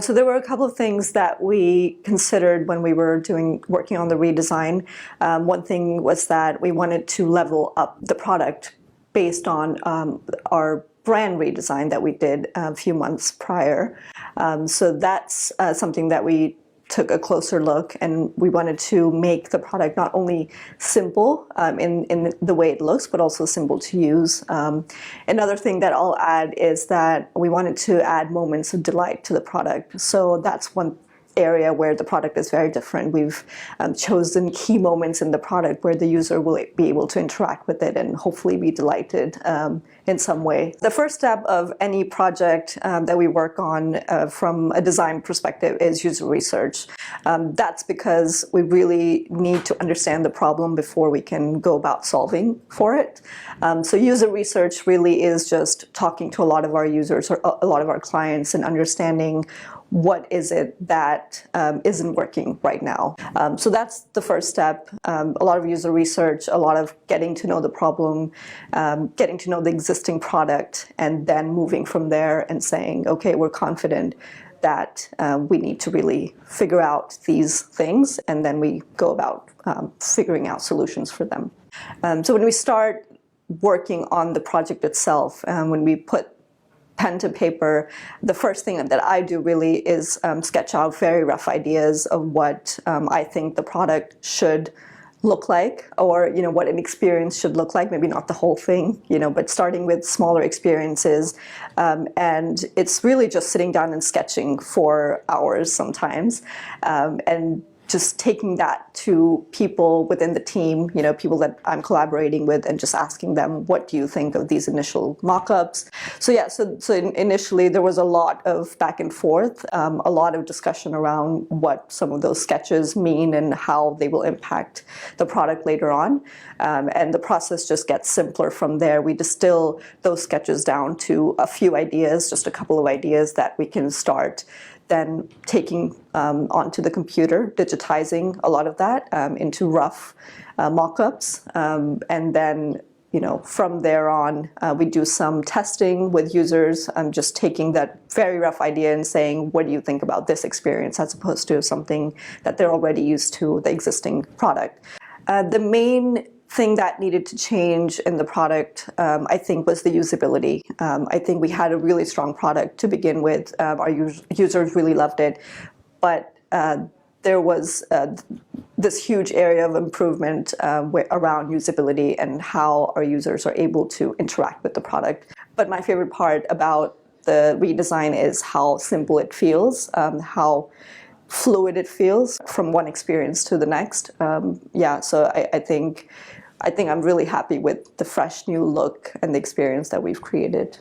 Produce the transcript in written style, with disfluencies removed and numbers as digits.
So there were a couple of things that we considered when we were working on the redesign. One thing was that we wanted to level up the product based on our brand redesign that we did a few months prior. So that's something that we took a closer look, and we wanted to make the product not only simple in the way it looks, but also simple to use. Another thing that I'll add is that we wanted to add moments of delight to the product. So that's one area where the product is very different. We've chosen key moments in the product where the user will be able to interact with it and hopefully be delighted in some way. The first step of any project that we work on from a design perspective is user research. That's because we really need to understand the problem before we can go about solving for it. So user research really is just talking to a lot of our users or a lot of our clients and understanding what is it that isn't working right now. So that's the first step. A lot of user research, a lot of getting to know the problem, getting to know the existing product, and then moving from there and saying, okay, we're confident that we need to really figure out these things, and then we go about figuring out solutions for them. So when we start working on the project itself, when we put pen to paper, the first thing that I do really is sketch out very rough ideas of what I think the product should look like, or what an experience should look like. Maybe not the whole thing, but starting with smaller experiences. And it's really just sitting down and sketching for hours sometimes, and just taking that to people within the team, people that I'm collaborating with, and just asking them, what do you think of these initial mock-ups? So yeah, so initially there was a lot of back and forth, a lot of discussion around what some of those sketches mean and how they will impact the product later on. And the process just gets simpler from there. We distill those sketches down to a few ideas, just a couple of ideas that we can start then taking onto the computer, digitizing a lot of that into rough mock-ups, and then from there on, we do some testing with users, just taking that very rough idea and saying, what do you think about this experience, as opposed to something that they're already used to, the existing product. The main thing that needed to change in the product, I think, was the usability. I think we had a really strong product to begin with. Our users really loved it, but there was this huge area of improvement around usability and how our users are able to interact with the product. But my favorite part about the redesign is how simple it feels, how fluid it feels from one experience to the next. Yeah, so I think I'm really happy with the fresh new look and the experience that we've created.